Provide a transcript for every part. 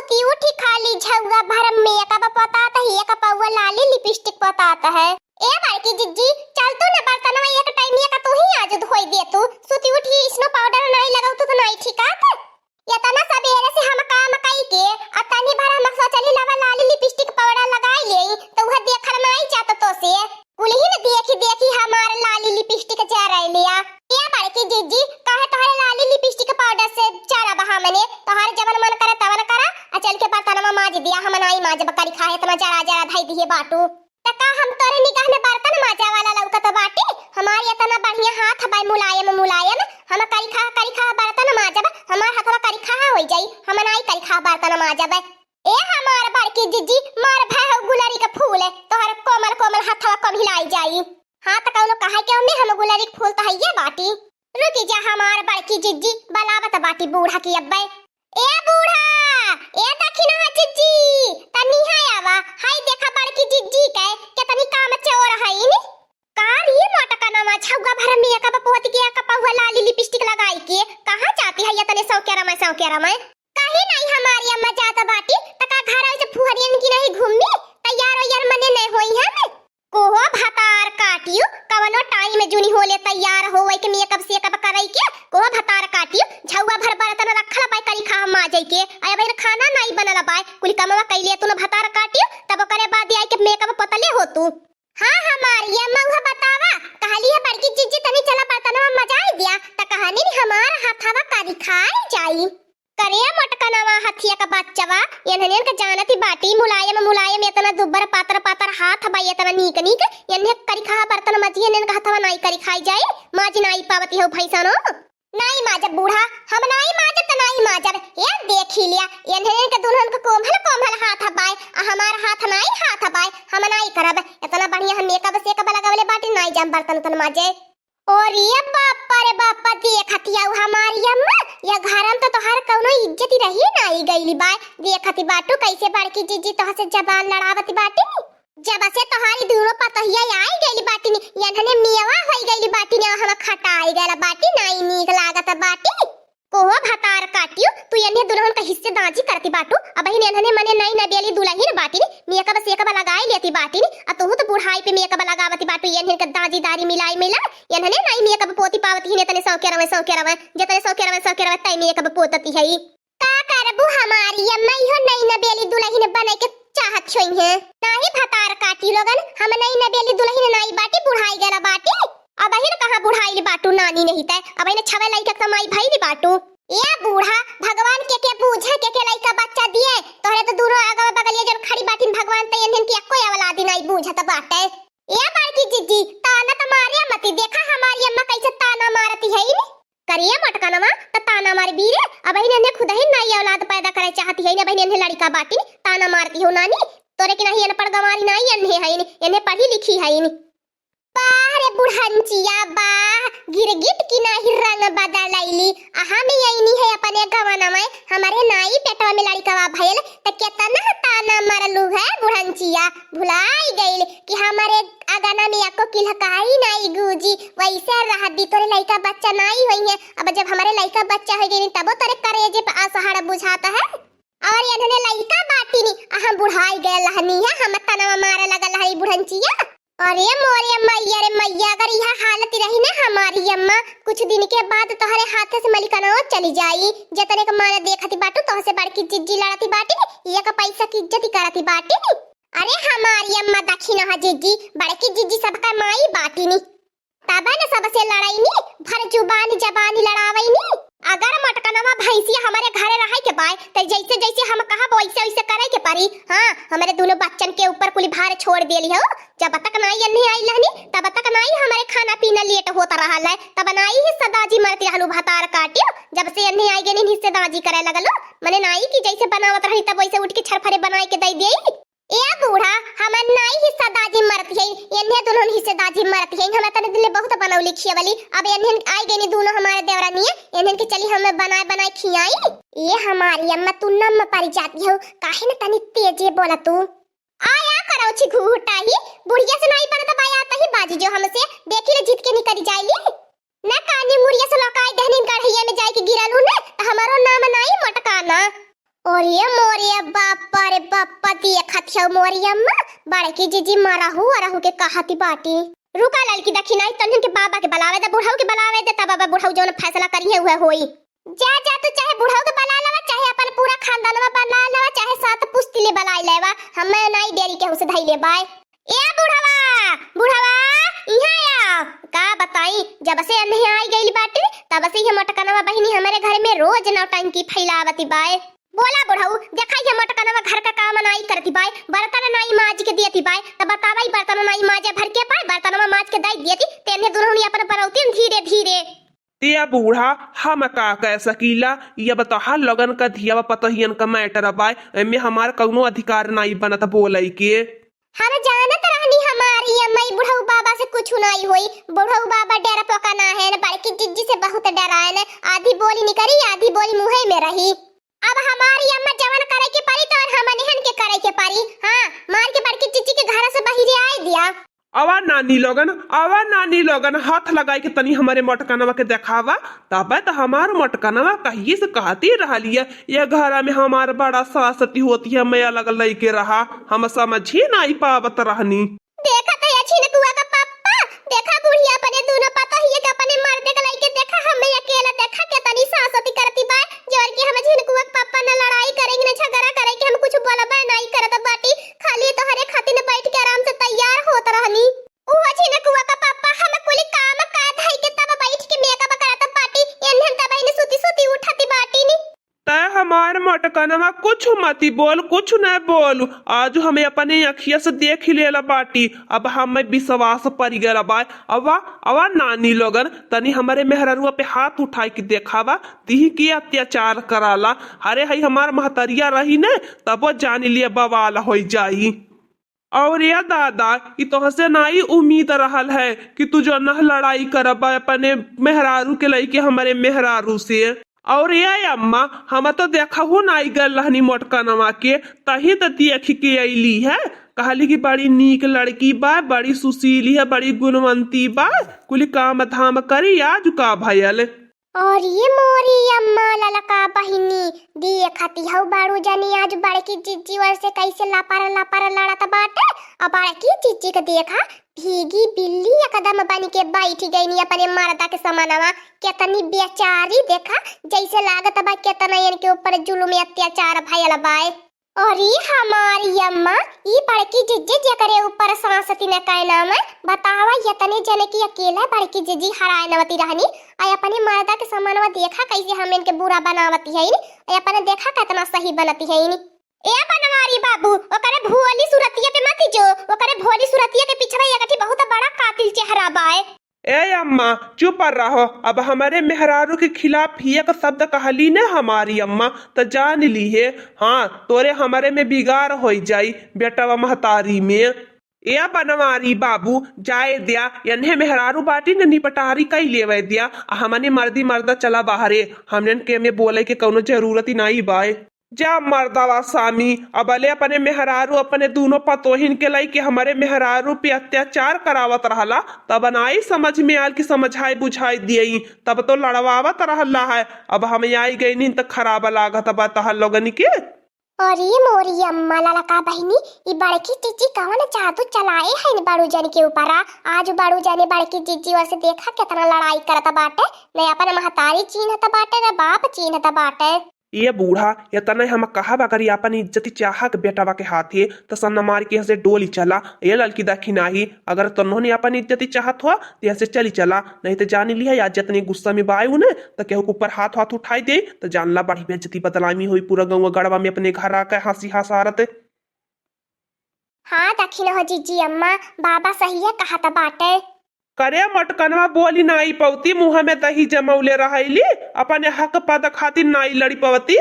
सोती उठी खाली झुआ भर में का पता आता है का पौवा लाली लिपस्टिक पता आता है। ए बाकी जिज्जी चल तू न बर्तन में एक टाइम का तू ही आज धोई दे तू सोती उठी स्नो पाउडर नहीं लगाऊ तो नहीं ठीक आत या तना सबेरे से हम काम कई के अतनी भर हम सोचली लवा लाली लिपस्टिक पाउडर लगाई ले तो वह देखल नहीं चाहत तो से कुलही न देखी हमार लाली लिपस्टिक जा रही लिया। ए बाकी जिज्जी कहे तोहरे लाली लिपस्टिक पाउडर से चारा बहा मने तोहर जवन मन करे तवन करा आ चल के बर्तन में माज दिया हम नहीं माज बकरी खाए तना जरा जरा धाई दिए बाटू तका हम तोरे निगाह में बर्तन माजा वाला लौकत बाटी हमार इतना बढ़िया हाथ बाय मुलायम हम करी खा बर्तन माजब हमार हाथवा करी खा हो जाई हम नहीं करी खा बर्तन माजब। ए हमार बड़की जिज्जी मार भाई गुलरी का फूल है तोहर कोमल हाथवा कम हिलाई जाई हाथ कौनो कहे के में हम गुलरी के फूल तो हइये बाटी रुकी जा हमार बड़की जिज्जी बलावत बाटी बूढ़ा की अब्बे। ए बूढ़ा ए दखिना जिज्जी तनी है आवा हाय देखा बड़की जिज्जी के कितनी काम चोर है नी कार ये मोटका नामा छौगा भर में का पोती के का पहुआ लाली लिपस्टिक लगाई के कहां जाती है ये तने सौकेरा में कहीं नहीं हमारी अम्मा जाता बाटी तका घर से फुहरियन की नहीं घूमी तैयार मने नहीं होई हम कोहो भतार काटियो कवनो टाइम में जुनी होले तैयार होवे के मेकअप से कब करई के कोहो भतार काटियो झौवा भर बर्तन रखल पाए करी खा हम आ जाई के आय बहन खाना नहीं बनल पाए कुल कमवा कइले तू भतार काटियो तब करे बाद आई के मेकअप पतले हो तू। हां हमारी अम्मा हुआ बतावा कहली है बड़की जिज्जी तनी चला बर्तन में मजाई दिया त कहानी हमार हाथवा करी खाई जाई करे मटकनवा हथिया का बच्चवा एनहने का जानती बाटी मुलायम इतना दुब्बर पातर हाथ बाई इतना नीक एनहे करी खा बर्तन मजिए ने हाथवा नहीं करी खाई जाए माजी नहीं पावती हो भैसनो नहीं माजब बूढ़ा हम नहीं माजब त नहीं माजब ये देख ही लिया एनहने के दुल्हन को कोमल हाथ बाई हमार हाथ बाई हम नहीं करब इतना बढ़िया हम मेकअप से कब लगावले बाटी नहीं जाम बर्तन तन माजे और ये बापा रे बापा देखतिया हमारी अम्मा या घरम तो तोहर कौनो इज्जत ही रही नहीं गईली बाय देखती बाटू कैसे बड़की जिज्जी तोह से जबान लड़ावती बाटी जब से तोहारी दोनों पतहिया आई गईली बाटी यनहने मियावा होई गईली बाटी ने हम खटाई गला बाटी नहीं नीक लागत बाटी कोहो भतार काटियो तू यने दुल्हन का हिस्से दाजी करती बाटू अब ही यनहने मने नहीं नबेली दुल्हन बाटी मेकअप से कब लगाई लेती बाटी आ तू तो बुढ़ाई पे मेकअप लगावती बाटू यनहने का दाजी दारी मिला यनहने नहीं मेकअप पोती पावती ने तने सौकेरा में जतने सौकेरा तई मेकअप पोतती है का करबू हमारी अम्मा इहो नहीं नबेली दुल्हन बने के चाहत छोई है नाही भतार काटी लोगन हम नहीं नबेली दुल्हन नहीं बाटी बुढ़ाई गला बाटी अब ही कहां बुढ़ाई बाटू नानी नहीं तय अब ही छवे लइका कमाई भाई नी बाटू ए बूढ़ा भगवान के बूझे के लइका बच्चा दिए तोरे तो दूरो आगे बगलिए जन खड़ी बाटी भगवान तय इनन की कोई औलाद नहीं बूझत बाटे। ए बड़की जिज्जी ताना तो मारिया मत देखा हमारी अम्मा कैसे ताना मारती है नी करिए मटकनवा त ताना मार बीरे अब ही ने खुद ही नई औलाद पैदा करे चाहती है ने बहन ने लड़का बाटी ताना मारती हो नानी तोरे की नहीं अनपढ़ गवारी नहीं अन्हे है इन्हें पढ़ी लिखी है नी बारे बुढ़ंचिया बा गिरगिट की नहीं रंग बदलैली हम यही है अपने गवाना में हमारे नाई पेटवा में लड़का भइल त केतना ताना मारलू है बुढ़ंचिया भुलाई गइल कि हमारे अगाना में आपको किलहकाई नहीं गूजी वैसे रह दी तोरे लड़का बच्चा नहीं होई है अब जब हमारे लड़का बच्चा हो गई तब तोरे करेजे पे असहारा बुझाता है और इन्होंने लड़का बाटी नी हम बुढ़ाई गए लहनी है हम तना मारे लगल है बुढ़ंचिया। अरे मोरे मैया रे मैया अगर यह हालत रही ना हमारी अम्मा कुछ दिन के बाद तोहरे हाथ से मलिकाना चली जाई जतने का माने देखती बाटू तोह से बड़की जिज्जी लड़ती बाटी ये का पैसा की इज्जत करती बाटी अरे हमारी अम्मा दखिना है जिज्जी बड़की जिज्जी सबका माई बाटी नी तब न सबसे लड़ाई नी भर जबान लड़ावई नी अगर मटकनवा भैंसिया हमारे घरे रहे के बाय त जैसे हम कहा वैसे करे के परी। हां हमारे दोनों बच्चन के ऊपर कुल भार छोड़ देली हो जब तक नहीं अन्ने आई लहनी तब तक नहीं हमारे खाना पीना लेट होता रहा है तब नहीं ही सदाजी मरती रहलू भतार काटियो जब से अन्ने आई गनी हिस्से दाजी करे लगलो मने नहीं कि जैसे बनावत रही तब वैसे उठ के छरफरे बनाई के दई देई। ए बूढ़ा हमन नहीं हिस्सा दाजी मरती है इन्हें दोनों हिस्से दाजी मरती है हम तने दिले बहुत बनाऊ लिखिए वाली अब इन्हें आई गनी दोनों हमारे देवरानी इन्हें के चली हमें बनाए खियाई। ये हमारी अम्मा तू नम परी जाती हो काहे न तनी तेजे बोला तू आया करो छी घूटा ही बुढ़िया से नहीं बनता बाया आता ही बाजी जो हमसे देखी ले जीत के निकल जाइली न कानी मुड़िया से लकाई दहनी गढ़िया में जाई के गिरलू न हमारो नाम नहीं मटकाना और ये मोरिया बापा रे बापा देखत छौ मोरिया अम्मा बड़की जीजी मरा हूँ अरहू के कहती बाटी। रुका लड़की दखी नहीं तन्हन के बाबा के बुलावे दे बुढ़ऊ के बुलावे दे तब बाबा बुढ़ऊ जोन फैसला करिए हुए होई। जा जा तू चाहे बुढ़ऊ के बुला लेवा चाहे अपन पूरा खानदानवा बुला लेवा चाहे सात पुश्ती ले बुला लेवा हमें नहीं देरी के उसे धई ले बाय। ए बुढ़वा बुढ़वा इहां आ का बताई जब से नहीं आई गई बाटी तब से ये मटकनवा बहिनी हमारे घर में रोज नौटंकी फैलावती बाय। बोला बुढ़ऊ देखा ये मटकनवा घर का काम नहीं करती बाय बर्तन नहीं माज के देती बाय तब बतावाई बर्तन नहीं माजे भर के पाए बर्तनवा माज के दई देती तेने दुल्हनी अपन बनौती धीरे धीरे। ते बूढ़ा हम का कह सकीला ये बता लगन का धिया पतहियन का मैटर बाय एमे हमार कौनो अधिकार नहीं बनत बोलई के। हम जानत रहनी हमारी अम्मा बुढ़ऊ बाबा से कुछ नहीं होई बुढ़ऊ बाबा डरा पोका ना है न बड़की जिज्जी से बहुत डराए न आधी बोली निकली आधी बोली मुंह में रही। अब हमारी अम्मा जवन करे के परी तो हम निहन के करे के परी। हां मार के बड़की जिज्जी के घर से बाहर आई दिया। आवा नानी लोगन हाथ लगाई के तनी हमारे मटकनवा के देखावा तब तो हमार मटकनवा कहिए से कहती रहलिए ये घर में हमार बड़ा सासती होती है मैं अलग लई के रहा हम समझी नहीं पावत रहनी। देखा तो अच्छी न कुआ का पापा देखा बुढ़िया अपने दोनों पता ही के अपने मर्दे का लई के देखा हमें अकेला देखा के तनी सासती करती बा जोर के हम झिन कुआ पापा न लड़ाई करेंगे न झगड़ा करेंगे हम कुछ बोलबा नहीं करत बाटी खाली तो हरे खातिर न बैठ के आराम से तैयार होत रहनी। ओ झिन कुआ का पापा हम कुली काम का धाई के तब बैठ के मेकअप करत बाटी एनहन तब इन सुती सुती उठती बाटी नी। तय हमार मटकनवा कुछ मती बोल कुछ न बोल आज हमें अपने अखिया से देख लेला बाटी अब हमें विश्वास पड़ गया बाय। अवा नानी लोगन तनी हमारे मेहररुआ पे हाथ उठाई के देखावा दी की अत्याचार कराला अरे हई हमार महतरिया रही ने तब जान लिया बवाल हो जाई। और या दादा ये तो से नहीं उम्मीद रहल है कि तू जो न लड़ाई करबा अपने मेहरारू के लई के हमारे मेहरारू से। और ये अम्मा हम तो देखा हो नहीं गल रहनी मोटकनवा के तही तो देख के अली है कहली कि बड़ी नीक लड़की बा बड़ी सुशीली है बड़ी गुणवंती बा कुल काम धाम करी आज का भयल। और ये मोरी अम्मा ललका बहिनी देखती हूँ बारू जानी आज बड़की जिज्जी वर से कैसे लापारा लड़त बाटे अब बड़की जिज्जी का देखा भीगी बिल्ली एकदम बन के बैठ गई अपने मर्दा के समानवा कितनी बेचारी देखा जैसे लागत बा कितना इनके ऊपर जुल्म अत्याचार भयल बाय। और ये हमारी अम्मा ये बड़की जिज्जी जकरे ऊपर सांसती न कहना में बतावा यतने जने की अकेला बड़की जिज्जी हराए नवती रहनी आई अपने मर्दा के समानवा देखा कैसे हम इनके बुरा बनावती है आई अपने देखा कितना सही बनती है नी। ए बनवारी बाबू ओकरे भोली सुरतिया पे मत जो ओकरे भोली सुरतिया के पीछे एकठी बहुत बड़ा कातिल चेहरा बाए। ए अम्मा चुप रहो अब हमारे मेहरारू के खिलाफ एक शब्द कहली ने हमारी अम्मा तो जान ली है हाँ तोरे हमारे में बिगाड़ हो जाई बेटा व महतारी में। ए बनवारी बाबू जाए दिया यन्हे मेहरारू बाटी ने निपटारी कई लेवे दिया हमने मर्दी मर्दा चला बाहरे हमने के में बोले के कोनो जरूरत ही नहीं बाय। जा मर्दावा स्वामी अबले अपने मेहरारू अपने दोनों पतोहिन के लाई के हमारे मेहरारू पे अत्याचार करावत रहला तब नाई समझ में आल की समझाई बुझाई दियई तब तो लड़वावत रहला है अब हम आई गई नहीं तो खराब लागत बता लोगन के। और ये मोरी अम्मा ललका बहिनी ये बड़की जिज्जी कौन जादू चलाए है बड़ू जन के ऊपर आज बड़ू जाने बड़की जिज्जी वैसे देखा कितना लड़ाई करता बाटे न अपन महतारी चीन्हता बाटे न बाप चीन्हता बाटे। ये बूढ़ा ये तने हम कहा अगर अपन इज्जती चाह के बेटा के हाथे तो सन्ना मार के हसे डोली चला ये लड़की देखी नाही अगर तन्होंने अपन इज्जती चाहत हुआ तो ऐसे चली चला नहीं तो जान लिया या जितनी गुस्सा में बायू ने तो केहू ऊपर हाथ हाथ उठाई दे तो जानला बड़ी बेइज्जती बदलामी हुई पूरा गाँव गड़वा में अपने घर आकर हंसी हंसारत। हाँ दखी हो जीजी अम्मा बाबा सही है कहा था बाटे करे मटकनवा बोली नाई पवती मुँह में दही जमौले रहली अपने हक पद खातिर नाई लड़ी पवती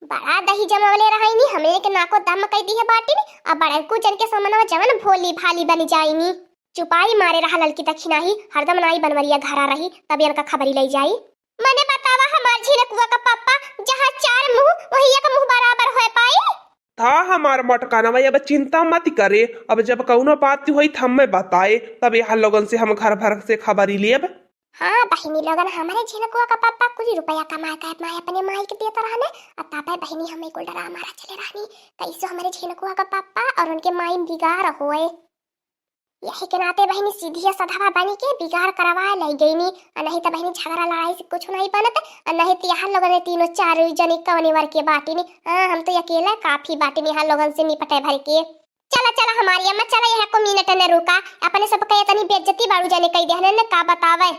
बड़ा दही जमौले रहनी हमने के नाको दम कई दी है बाटी अब बड़ा को जन के समनवा जवन भोली भाली बन जाईनी चुपाई मारे रहा लड़की दक्षिणा ही हरदम नाई बनवरिया घरा रही तब इनका खबरी ले जाई। मने बतावा हमार झिनकुआ का पापा जहाँ चार मुंह वही एक मुंह बराबर हो पाई था हमार मटकाना अब चिंता मत करे अब जब कौनो बात हुई हम में बताए तब यहाँ लोगन से हम घर भर से खबरी लेब। हाँ बहिनी लोगन हमारे झिनकुआ का पापा कुछ रुपया कमा कर माए अपने माई के देता रहने और तापे बहिनी हमें को डरा मारा चले रहनी कैसे हमारे झिनकुआ का पापा और उनके माई बिगाड़ होए यही के नाते बहिनी सीधी सधावा बनी के बिगाड़ करवा ले गई नी और नहीं तो बहिनी झगड़ा लड़ाई से कुछ नहीं बनत और नहीं तो यहाँ लोगन ने तीनों चार जने कवनी वर के बाटी नी हाँ हम तो अकेला काफी बाटी नी यहाँ लोगन से निपटे भर के चला चला हमारी अम्मा चला यहाँ को मिनट न रुका अपने सब कहे तनी बेइज्जती बाड़ू जाने कही देहने न का बतावे।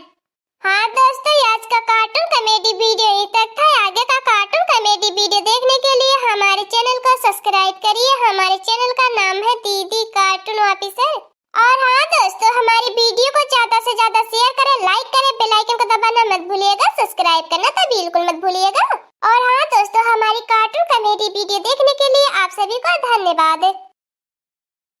हाँ दोस्तों आज का कार्टून कॉमेडी वीडियो यहीं तक था। आगे का कार्टून कॉमेडी वीडियो देखने के लिए हमारे चैनल को सब्सक्राइब करिए। हमारे चैनल का नाम है दीदी कार्टून ऑफिसर। और हाँ दोस्तों हमारी वीडियो को ज्यादा से ज्यादा शेयर करें, लाइक करें, बेल आइकन को दबाना मत भूलिएगा, सब्सक्राइब करना तो बिल्कुल मत भूलिएगा। और हाँ दोस्तों हमारी कार्टून कॉमेडी वीडियो देखने के लिए आप सभी को धन्यवाद।